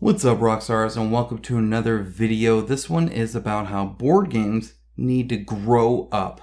What's up, Rockstars, and welcome to another video. This one is about how board games need to grow up.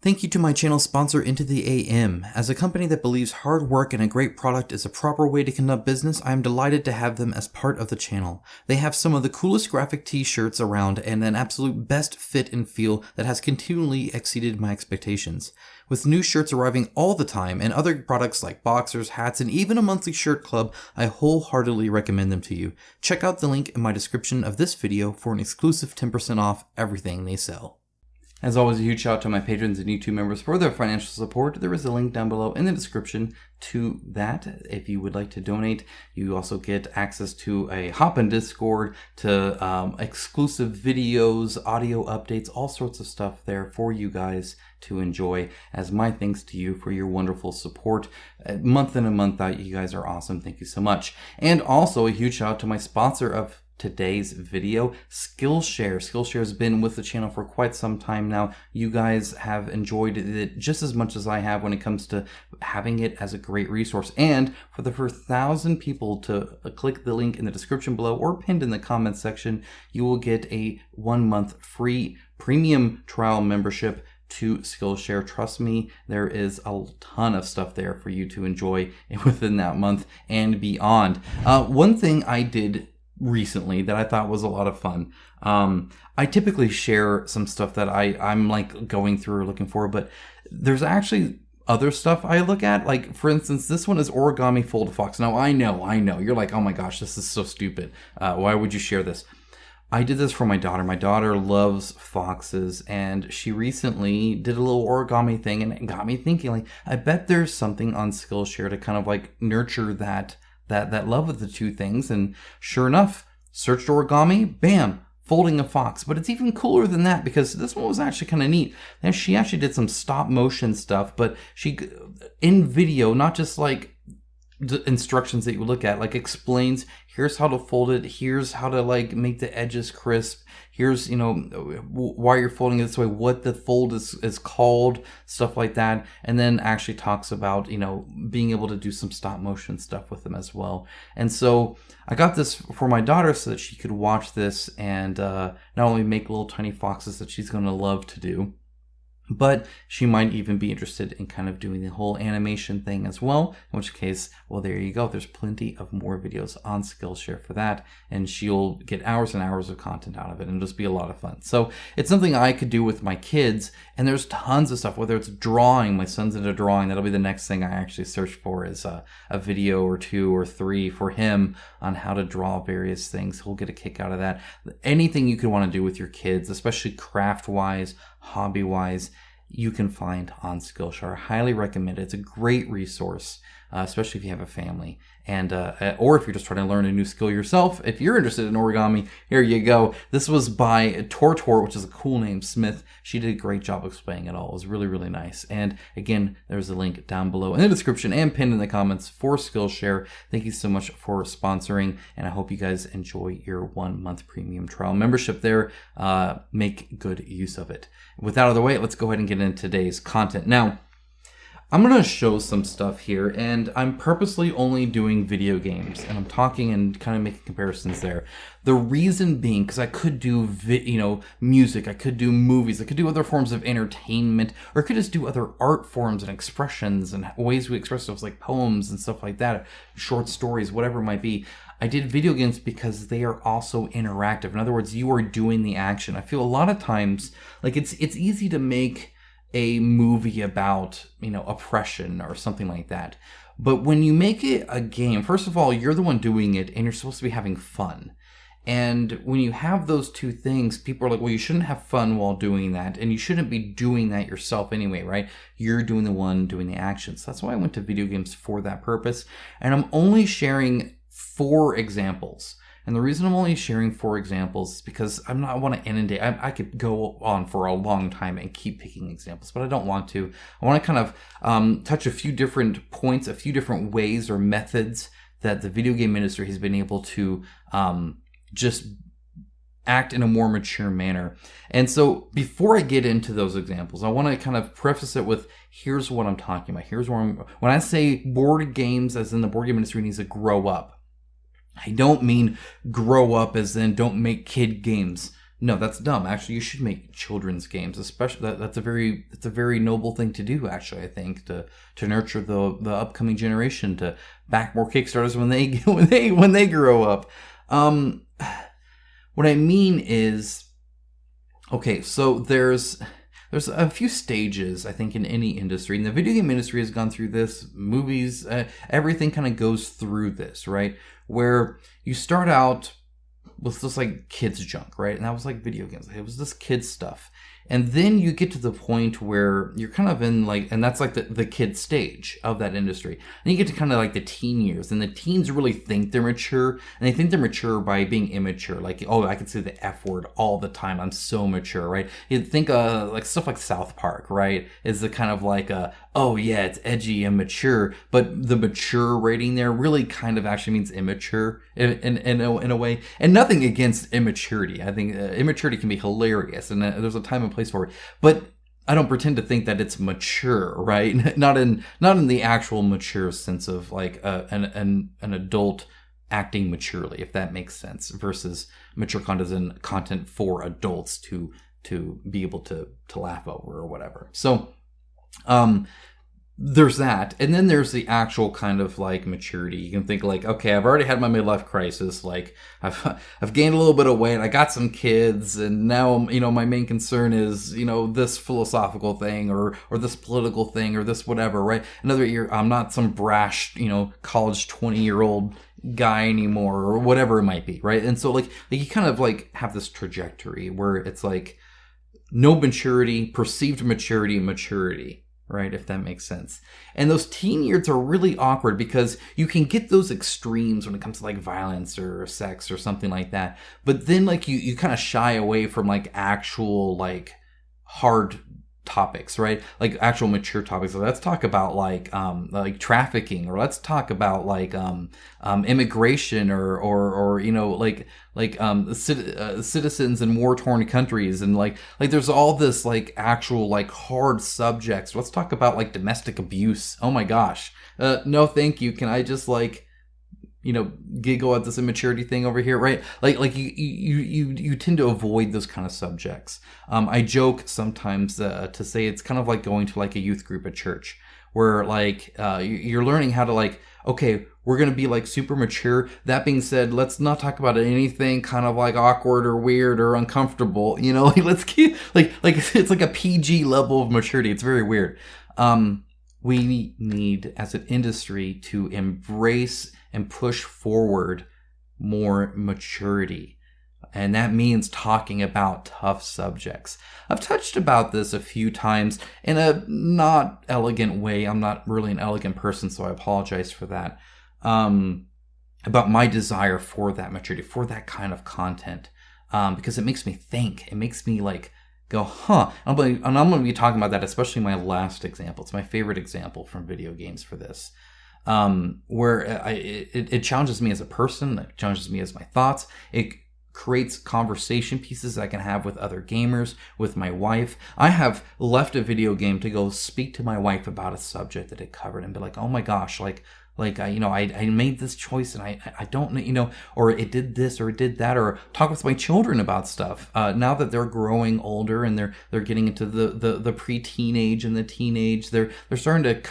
Thank you to my channel sponsor Into the AM. As a company that believes hard work and a great product is a proper way to conduct business, I am delighted to have them as part of the channel. They have some of the coolest graphic t-shirts around and an absolute best fit and feel that has continually exceeded my expectations. With new shirts arriving all the time and other products like boxers, hats, and even a monthly shirt club, I wholeheartedly recommend them to you. Check out the link in my description of this video for an exclusive 10% off everything they sell. As always, a huge shout out to my patrons and YouTube members for their financial support. There is a link down below in the description to that. If you would like to donate, you also get access to a hop-in Discord, to exclusive videos, audio updates, all sorts of stuff there for you guys to enjoy. As my thanks to you for your wonderful support. Month in and month out, you guys are awesome. Thank you so much. And also a huge shout out to my sponsor of today's video, Skillshare. Skillshare has been with the channel for quite some time now. You guys have enjoyed it just as much as I have when it comes to having it as a great resource. And for the first 1,000 people to click the link in the description below or pinned in the comments section, you will get a 1-month free premium trial membership to Skillshare. Trust me, there is a ton of stuff there for you to enjoy within that month and beyond. One thing I did recently that I thought was a lot of fun. I typically share some stuff that I'm like going through or looking for, but there's actually other stuff I look at. Like, for instance, this one is origami folded fox. Now, I know. You're like, oh my gosh, this is so stupid. Why would you share this? I did this for my daughter. My daughter loves foxes, and she recently did a little origami thing, and it got me thinking, like, I bet there's something on Skillshare to kind of like nurture that love of the two things. And sure enough, searched origami, bam, folding a fox. But it's even cooler than that, because this one was actually kind of neat. And she actually did some stop motion stuff, but she, in video, not just like the instructions that you look at, like explains, here's how to fold it, here's how to like make the edges crisp, here's, you know, why you're folding it this way, what the fold is called, stuff like that. And then actually talks about, you know, being able to do some stop motion stuff with them as well. And so I got this for my daughter so that she could watch this and not only make little tiny foxes that she's going to love to do, but she might even be interested in kind of doing the whole animation thing as well, in which case, well, there you go. There's plenty of more videos on Skillshare for that, and she'll get hours and hours of content out of it, and it'll just be a lot of fun. So it's something I could do with my kids, and there's tons of stuff, whether it's drawing. My son's into drawing. That'll be the next thing I actually search for, is a video or 2 or 3 for him on how to draw various things. He'll get a kick out of that. Anything you could want to do with your kids, especially craft-wise, hobby-wise, you can find on Skillshare. I highly recommend it. It's a great resource, especially if you have a family, and or if you're just trying to learn a new skill yourself. If you're interested in origami, here you go. This was by Tortor, which is a cool name, Smith. She did a great job explaining it all. It was really, really nice. And again, there's a link down below in the description and pinned in the comments for Skillshare. Thank you so much for sponsoring, and I hope you guys enjoy your 1-month premium trial membership there. Make good use of it. With that out of the way, let's go ahead and get into today's content. Now, I'm going to show some stuff here, and I'm purposely only doing video games, and I'm talking and kind of making comparisons there. The reason being, because I could do, music, I could do movies, I could do other forms of entertainment, or I could just do other art forms and expressions and ways we express ourselves, like poems and stuff like that, short stories, whatever it might be. I did video games because they are also interactive. In other words, you are doing the action. I feel a lot of times, like, it's easy to make a movie about, oppression or something like that. But when you make it a game, first of all, you're the one doing it, and you're supposed to be having fun. And when you have those two things, people are like, well, you shouldn't have fun while doing that, and you shouldn't be doing that yourself anyway, right? You're doing the one doing the actions. That's why I went to video games for that purpose. And I'm only sharing 4 examples. And the reason I'm only sharing 4 examples is because I want to inundate. I could go on for a long time and keep picking examples, but I don't want to. I want to kind of touch a few different points, a few different ways or methods that the video game industry has been able to just act in a more mature manner. And so before I get into those examples, I want to kind of preface it with, here's what I'm talking about. Here's where when I say board games, as in the board game industry needs to grow up, I don't mean grow up as in don't make kid games. No, that's dumb. Actually, you should make children's games, especially that's a very noble thing to do. Actually, I think to nurture the upcoming generation, to back more Kickstarters when they grow up. What I mean is, okay, so there's a few stages, I think, in any industry. And the video game industry has gone through this. Movies, everything kind of goes through this, right? Where you start out with just like kids junk, right? And that was like video games. It was this kids stuff. And then you get to the point where you're kind of in like, and that's like the kid stage of that industry. And you get to kind of like the teen years, and the teens really think they're mature, and they think they're mature by being immature. Like, oh, I can say the F word all the time. I'm so mature, right? You think like stuff like South Park, right? Is the kind of like oh yeah, it's edgy and mature, but the mature rating there really kind of actually means immature in a way. And nothing against immaturity. I think immaturity can be hilarious, and there's a time and place for it. But I don't pretend to think that it's mature, right? Not in the actual mature sense of like an adult acting maturely, if that makes sense, versus mature content for adults to be able to laugh over or whatever. So there's that, and then there's the actual kind of like maturity. You can think like, okay, I've already had my midlife crisis. Like I've gained a little bit of weight. I got some kids, and now my main concern is this philosophical thing or this political thing or this whatever. Right? Another year, I'm not some brash college 20-year-old guy anymore or whatever it might be. Right? And so like you kind of like have this trajectory where it's like no maturity, perceived maturity. Right, if that makes sense. And those teen years are really awkward because you can get those extremes when it comes to like violence or sex or something like that. But then like you kind of shy away from like actual like hard topics, right? Like actual mature topics. So let's talk about like trafficking, or let's talk about like immigration or citizens in war-torn countries, and like there's all this like actual like hard subjects. Let's talk about like domestic abuse. Oh my gosh, no thank you. Can I just like giggle at this immaturity thing over here, right? Like you tend to avoid those kind of subjects. I joke sometimes to say it's kind of like going to like a youth group at church, where like you're learning how to like, okay, we're gonna be like super mature. That being said, let's not talk about anything kind of like awkward or weird or uncomfortable. Like let's keep like it's like a PG level of maturity. It's very weird. We need as an industry to embrace and push forward more maturity. And that means talking about tough subjects. I've touched about this a few times in a not elegant way. I'm not really an elegant person, so I apologize for that. About my desire for that maturity, for that kind of content. Because it makes me think. It makes me like go, huh. And I'm going to be talking about that, especially my last example. It's my favorite example from video games for this. Where it challenges me as a person, it challenges me as my thoughts. It creates conversation pieces I can have with other gamers, with my wife. I have left a video game to go speak to my wife about a subject that it covered and be like, oh my gosh, I made this choice and I don't, or it did this or it did that, or talk with my children about stuff. Now that they're growing older and they're getting into the pre-teenage and the teenage, they're starting to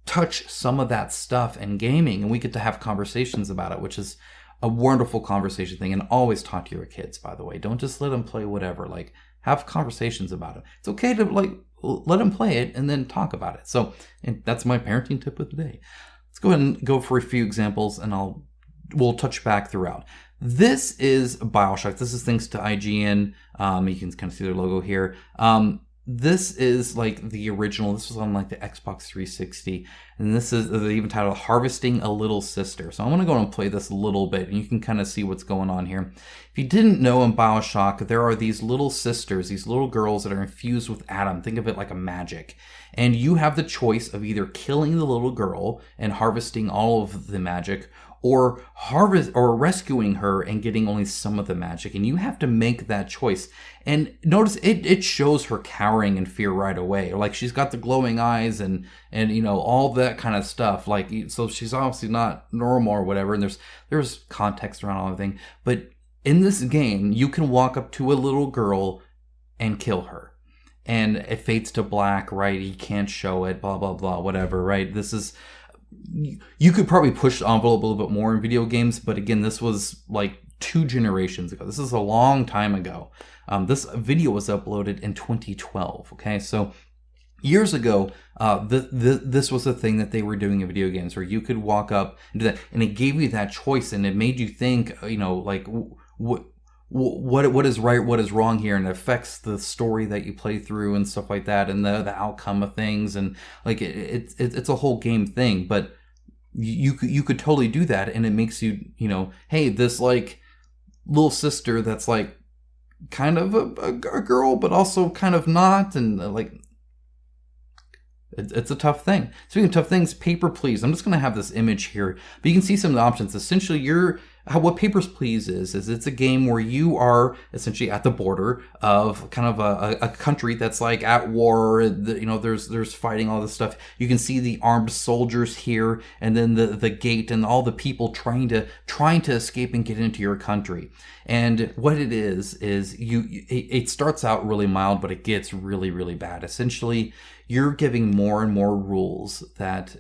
touch some of that stuff in gaming, and we get to have conversations about it, which is a wonderful conversation thing. And always talk to your kids, by the way. Don't just let them play whatever. Like, have conversations about it. It's okay to like let them play it and then talk about it. So, and that's my parenting tip of the day. Let's go ahead and go for a few examples, and we'll touch back throughout. This is BioShock. This is thanks to IGN. You can kind of see their logo here. This is like the original. This was on like the Xbox 360, and this is they even titled Harvesting a Little Sister. So I'm going to go and play this a little bit, and you can kind of see what's going on here. If you didn't know, in BioShock, there are these little sisters, these little girls that are infused with Adam. Think of it like a magic. And you have the choice of either killing the little girl and harvesting all of the magic, or rescuing her and getting only some of the magic. And you have to make that choice. And notice it shows her cowering in fear right away. Like, she's got the glowing eyes and all that kind of stuff. Like, so she's obviously not normal or whatever. And there's context around everything. But in this game, you can walk up to a little girl and kill her. And it fades to black, right? You can't show it, blah, blah, blah, whatever, right? This is... You could probably push the envelope a little bit more in video games, but again, this was like 2 generations ago. This is a long time ago. This video was uploaded in 2012. Okay, so years ago, this was a thing that they were doing in video games, where you could walk up and do that, and it gave you that choice, and it made you think, like what is right, what is wrong here, and it affects the story that you play through and stuff like that, and the outcome of things, and like it's a whole game thing. But you could totally do that, and it makes you, hey, this like little sister that's like kind of a girl, but also kind of not, and like it's a tough thing. Speaking of tough things, Paper Please. I'm just going to have this image here, but you can see some of the options. Essentially, what Papers, Please is it's a game where you are essentially at the border of kind of a country that's like at war. There's fighting, all this stuff. You can see the armed soldiers here, and then the gate and all the people trying to escape and get into your country. And what it is it starts out really mild, but it gets really, really bad. Essentially, you're giving more and more rules that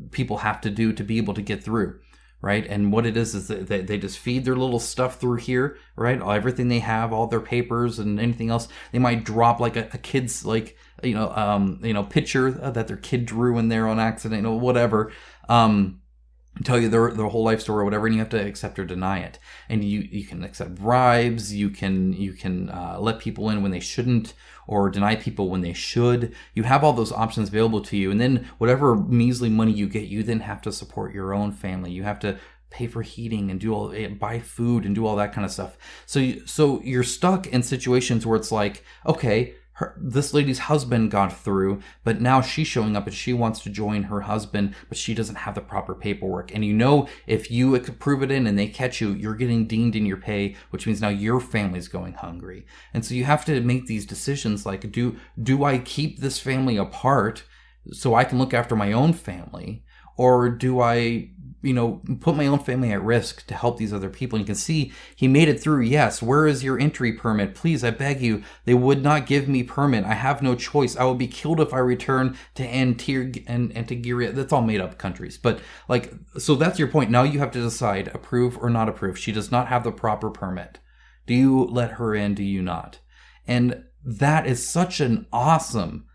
people have to do to be able to get through, right? And what it is that they just feed their little stuff through here, right? Everything they have, all their papers and anything else. They might drop like a kid's like picture that their kid drew in there on accident, whatever. Tell you their whole life story or whatever, and you have to accept or deny it. And you can accept bribes, you can let people in when they shouldn't, or deny people when they should. You have all those options available to you, and then whatever measly money you get, you then have to support your own family. You have to pay for heating and buy food and do all that kind of stuff. So you're stuck in situations where it's like, okay, this lady's husband got through, but now she's showing up and she wants to join her husband, but she doesn't have the proper paperwork. And if you approve it in and they catch you, you're getting deemed in your pay, which means now your family's going hungry. And so you have to make these decisions like, do I keep this family apart so I can look after my own family? Or do I put my own family at risk to help these other people? And you can see he made it through. Yes. Where is your entry permit? Please, I beg you. They would not give me permit. I have no choice. I will be killed if I return to Antigua. That's all made up countries. But so that's your point. Now you have to decide, approve or not approve. She does not have the proper permit. Do you let her in? Do you not? And that is such an awesome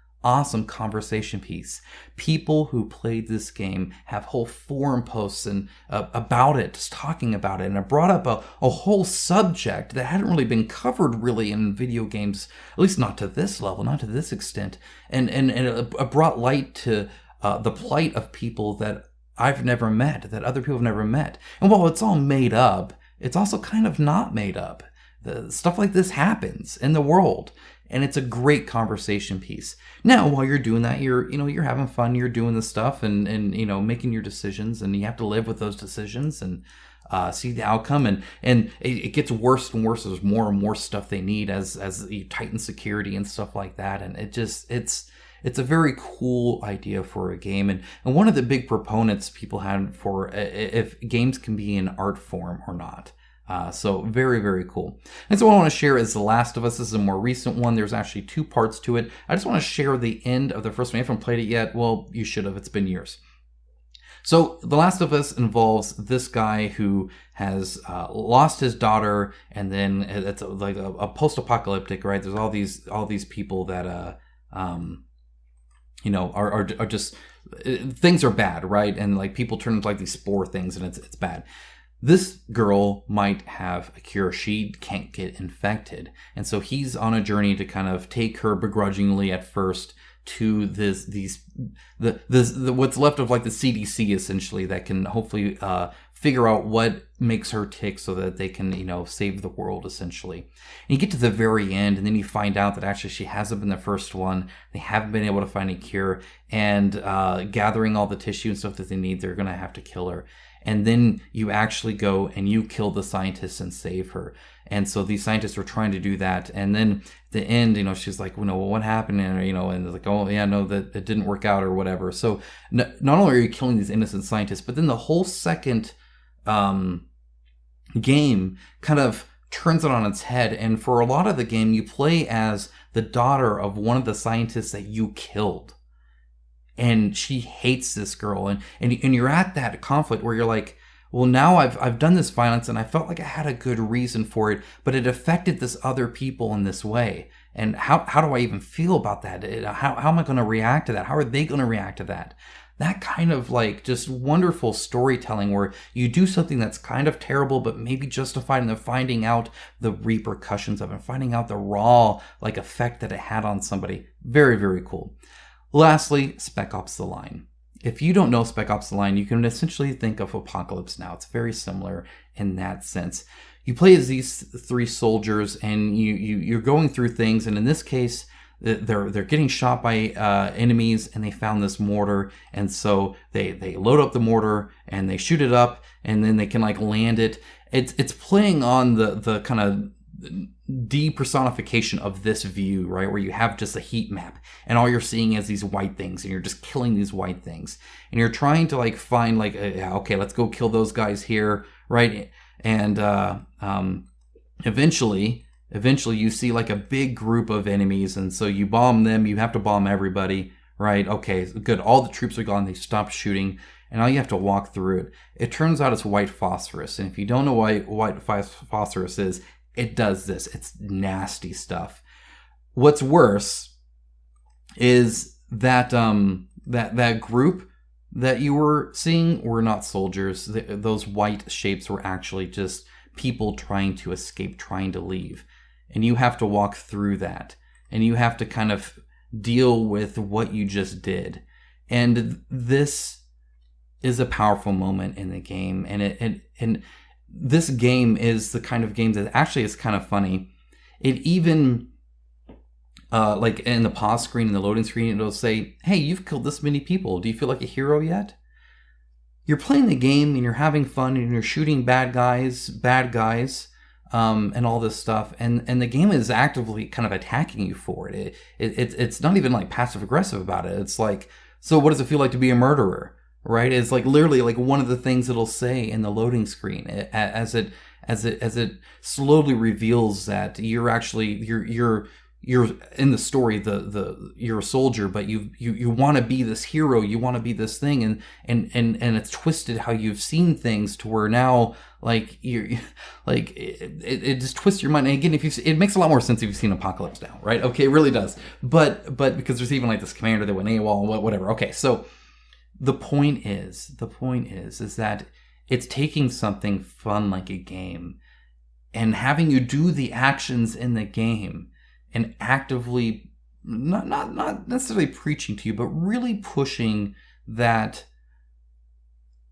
conversation piece. People who played this game have whole forum posts and about it, just talking about it, and it brought up a whole subject that hadn't really been covered really in video games, at least not to this level, not to this extent, and it brought light to the plight of people that I've never met, that other people have never met. And while it's all made up, it's also kind of not made up. Stuff like this happens in the world. And it's a great conversation piece. Now, while you're doing that, you're having fun, you're doing this stuff and making your decisions, and you have to live with those decisions and see the outcome. And it gets worse and worse. There's more and more stuff they need as you tighten security and stuff like that. And it's a very cool idea for a game. And one of the big proponents people had for if games can be an art form or not. So very, very cool. And so what I want to share is The Last of Us. This is a more recent one. There's actually 2 parts to it. I just want to share the end of the first one. If you haven't played it yet, well, you should have. It's been years. So The Last of Us involves this guy who has lost his daughter, and then it's like a post-apocalyptic, right? There's all these people that are just things are bad, right? And like people turn into like these spore things, and it's bad. This girl might have a cure. She can't get infected. And so he's on a journey to kind of take her begrudgingly at first to the what's left of like the CDC essentially that can hopefully figure out what makes her tick so that they can, save the world essentially. And you get to the very end and then you find out that actually she hasn't been the first one. They haven't been able to find a cure, and gathering all the tissue and stuff that they need, they're going to have to kill her. And then you actually go and you kill the scientists and save her. And so these scientists were trying to do that. And then at the end, she's like, well, what happened? And, and they're like, oh, yeah, no, that it didn't work out or whatever. So not only are you killing these innocent scientists, but then the whole second game kind of turns it on its head. And for a lot of the game, you play as the daughter of one of the scientists that you killed. And she hates this girl. And you're at that conflict where you're like, well, now I've done this violence and I felt like I had a good reason for it, but it affected this other people in this way. And how do I even feel about that? How am I going to react to that? How are they going to react to that? That kind of like just wonderful storytelling where you do something that's kind of terrible, but maybe justified, and then finding out the repercussions of it, finding out the raw like effect that it had on somebody. Very, very cool. Lastly, Spec Ops: The Line. If you don't know Spec Ops: The Line, you can essentially think of Apocalypse Now. It's very similar in that sense. You play as these three soldiers, and you're going through things. And in this case, they're getting shot by enemies, and they found this mortar. And so they load up the mortar and they shoot it up, and then they can like land it. It's playing on the kind of depersonification of this view, right, where you have just a heat map and all you're seeing is these white things, and you're just killing these white things, and you're trying to like find like okay, let's go kill those guys here, right? And eventually you see like a big group of enemies, and so you bomb them. You have to bomb everybody, right? Okay, good, all the troops are gone, they stopped shooting, and now you have to walk through it. It turns out it's white phosphorus, and if you don't know what white phosphorus is, it does this. It's nasty stuff. What's worse is that that group that you were seeing were not soldiers. Those white shapes were actually just people trying to escape, trying to leave. And you have to walk through that. And you have to kind of deal with what you just did. And this is a powerful moment in the game. And this game is the kind of game that actually is kind of funny. It even, like in the pause screen and the loading screen, it'll say, hey, you've killed this many people. Do you feel like a hero yet? You're playing the game and you're having fun and you're shooting bad guys, and all this stuff. And the game is actively kind of attacking you for it. It's not even like passive aggressive about it. It's like, so what does it feel like to be a murderer? Right? It's like literally like one of the things it'll say in the loading screen as it slowly reveals that you're actually you're in the story, you're a soldier, but you want to be this hero, you want to be this thing, and it's twisted how you've seen things to where now like you're like it just twists your mind. And again, it makes a lot more sense if you've seen Apocalypse Now, right? Okay, it really does. But because there's even like this commander that went AWOL and whatever. Okay, so the point is that it's taking something fun like a game and having you do the actions in the game and actively not necessarily preaching to you, but really pushing that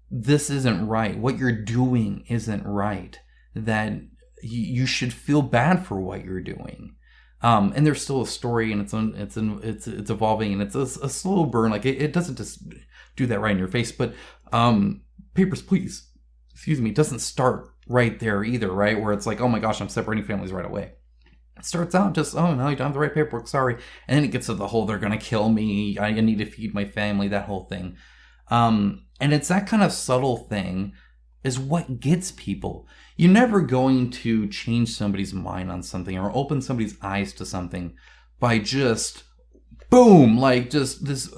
this isn't right. What you're doing isn't right. That you should feel bad for what you're doing. And there's still a story, and it's evolving, and it's a slow burn. Like it doesn't just do that right in your face, but Papers, Please, it doesn't start right there either, right? Where it's like, oh my gosh, I'm separating families right away. It starts out just, oh no, you don't have the right paperwork, sorry. And then it gets to the whole, they're gonna kill me, I need to feed my family, that whole thing. And it's that kind of subtle thing is what gets people. You're never going to change somebody's mind on something or open somebody's eyes to something by just boom, like just this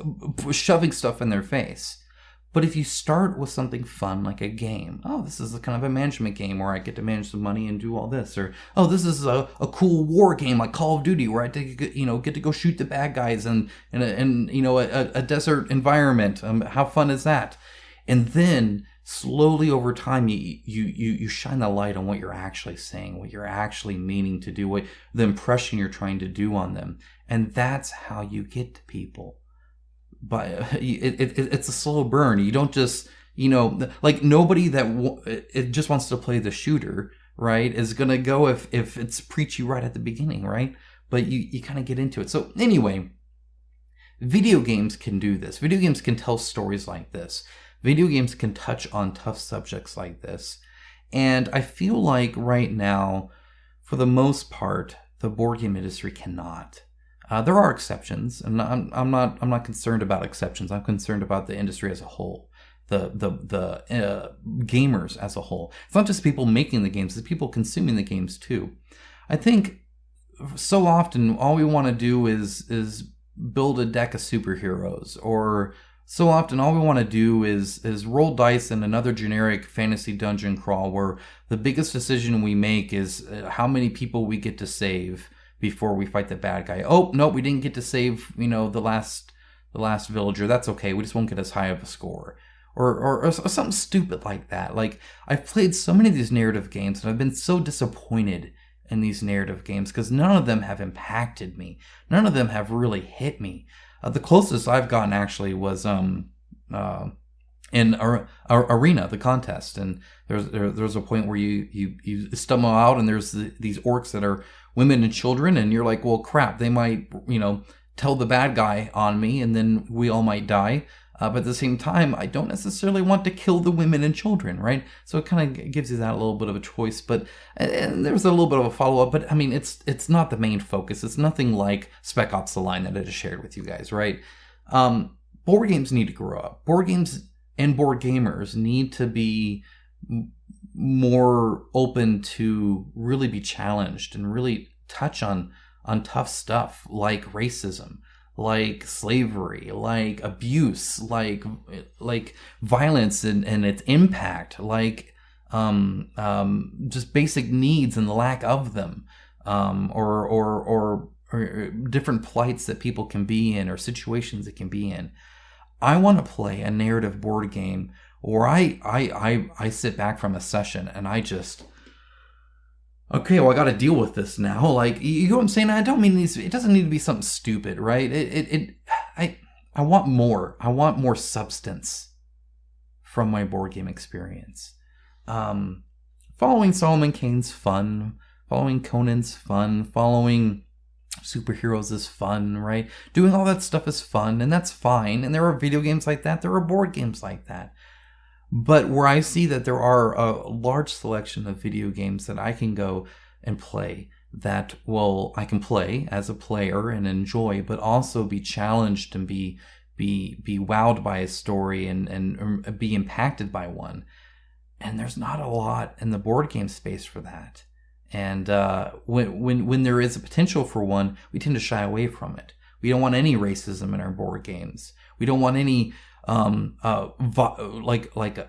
shoving stuff in their face. But if you start with something fun like a game, oh, this is a kind of a management game where I get to manage some money and do all this, or oh, this is a cool war game like Call of Duty where I get to go shoot the bad guys in a desert environment. How fun is that? And then slowly over time, you shine the light on what you're actually saying, what you're actually meaning to do, what the impression you're trying to do on them. And that's how you get to people. But it's a slow burn. You don't just, like nobody that it just wants to play the shooter, right, is going to go if it's preachy right at the beginning, right? But you kind of get into it. So anyway, video games can do this. Video games can tell stories like this. Video games can touch on tough subjects like this. And I feel like right now, for the most part, the board game industry cannot. There are exceptions, and I'm not concerned about exceptions. I'm concerned about the industry as a whole, the gamers as a whole. It's not just people making the games; it's people consuming the games too. I think so often all we want to do is build a deck of superheroes, or so often all we want to do is roll dice in another generic fantasy dungeon crawl where the biggest decision we make is how many people we get to save before we fight the bad guy. Oh, no, we didn't get to save, the last villager. That's okay. We just won't get as high of a score. Or something stupid like that. Like, I've played so many of these narrative games and I've been so disappointed in these narrative games because none of them have impacted me. None of them have really hit me. The closest I've gotten actually was in Arena, the contest, and there's a point where you stumble out and there's these orcs that are women and children, and you're like, well, crap, they might tell the bad guy on me, and then we all might die. But at the same time, I don't necessarily want to kill the women and children, right? So it kind of gives you that little bit of a choice. But and there's a little bit of a follow-up. But I mean, it's not the main focus. It's nothing like Spec Ops: The Line that I just shared with you guys, right? Board games need to grow up. Board games and board gamers need to be more open to really be challenged and really touch on tough stuff like racism, like slavery, like abuse, like violence and its impact, like just basic needs and the lack of them, or different plights that people can be in or situations that can be in. I want to play a narrative board game where I sit back from a session and I just, okay, well, I got to deal with this now. Like, you know what I'm saying? I don't mean it doesn't need to be something stupid, right? I want more. I want more substance from my board game experience. Following Solomon Kane's fun. Following Conan's fun. Following superheroes is fun, right? Doing all that stuff is fun, and that's fine. And there are video games like that. There are board games like that. But where I see that there are a large selection of video games that I can go and play that, well, I can play as a player and enjoy, but also be challenged and be wowed by a story and be impacted by one. And there's not a lot in the board game space for that. And when there is a potential for one, we tend to shy away from it. We don't want any racism in our board games. We don't want any like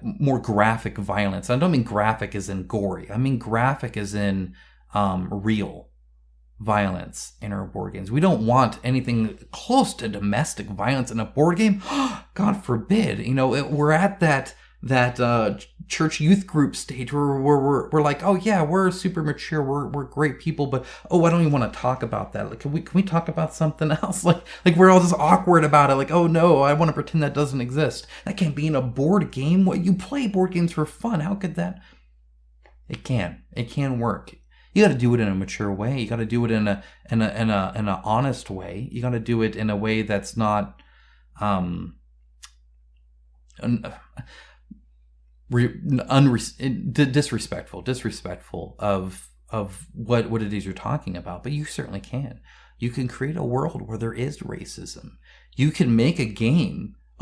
more graphic violence. I don't mean graphic as in gory. I mean graphic as in real violence in our board games. We don't want anything close to domestic violence in a board game. God forbid. We're at that church youth group stage where we're like, oh yeah, we're super mature, we're great people, but I don't even want to talk about that. Like, can we talk about something else? Like we're all just awkward about it. Like, oh no, I want to pretend that doesn't exist. That can't be in a board game. What, you play board games for fun? How could that? It can work. You got to do it in a mature way. You got to do it in an honest way. You got to do it in a way that's not disrespectful of what it is you're talking about. But you certainly can. You can create a world where there is racism. You can make a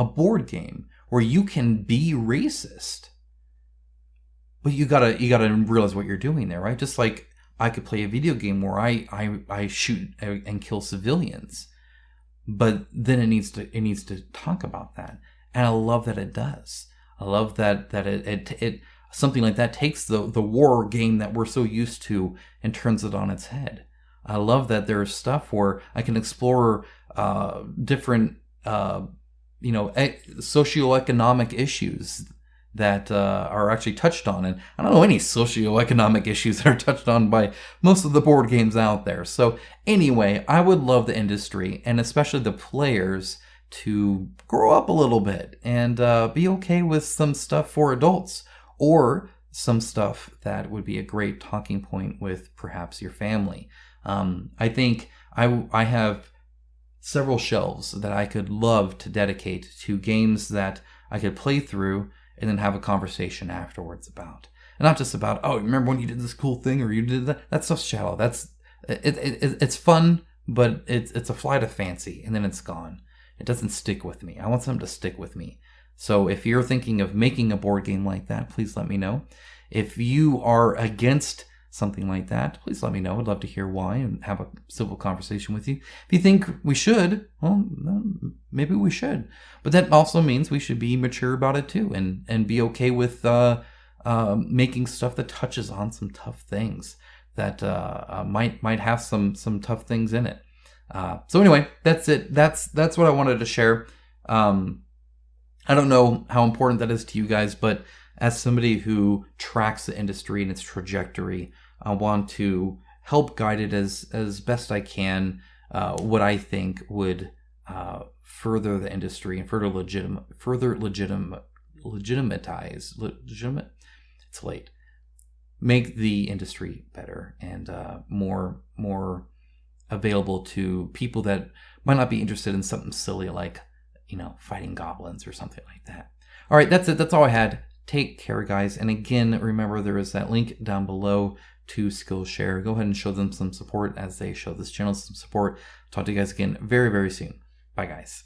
board game where you can be racist. But you gotta realize what you're doing there, right? Just like I could play a video game where I shoot and kill civilians, but then it needs to talk about that, and I love that it does. I love that it something like that takes the war game that we're so used to and turns it on its head. I love that there's stuff where I can explore different socioeconomic issues that are actually touched on. And I don't know any socioeconomic issues that are touched on by most of the board games out there. So anyway, I would love the industry, and especially the players, to grow up a little bit and be okay with some stuff for adults, or some stuff that would be a great talking point with perhaps your family. I think I have several shelves that I could love to dedicate to games that I could play through and then have a conversation afterwards about. And not just about, oh, remember when you did this cool thing, or you did that? That's so shallow. It's fun, but it's a flight of fancy, and then it's gone. It doesn't stick with me. I want something to stick with me. So if you're thinking of making a board game like that, please let me know. If you are against something like that, please let me know. I'd love to hear why and have a civil conversation with you. If you think we should, well, maybe we should. But that also means we should be mature about it too, and be okay with making stuff that touches on some tough things that might have some tough things in it. So anyway, that's it. That's what I wanted to share. I don't know how important that is to you guys, but as somebody who tracks the industry and its trajectory, I want to help guide it as best I can. What I think would further the industry and further legitimatize. It's late. Make the industry better and more available to people that might not be interested in something silly like, fighting goblins or something like that. All right, that's it. That's all I had. Take care, guys. And again, remember, there is that link down below to Skillshare. Go ahead and show them some support as they show this channel some support. Talk to you guys again very, very soon. Bye, guys.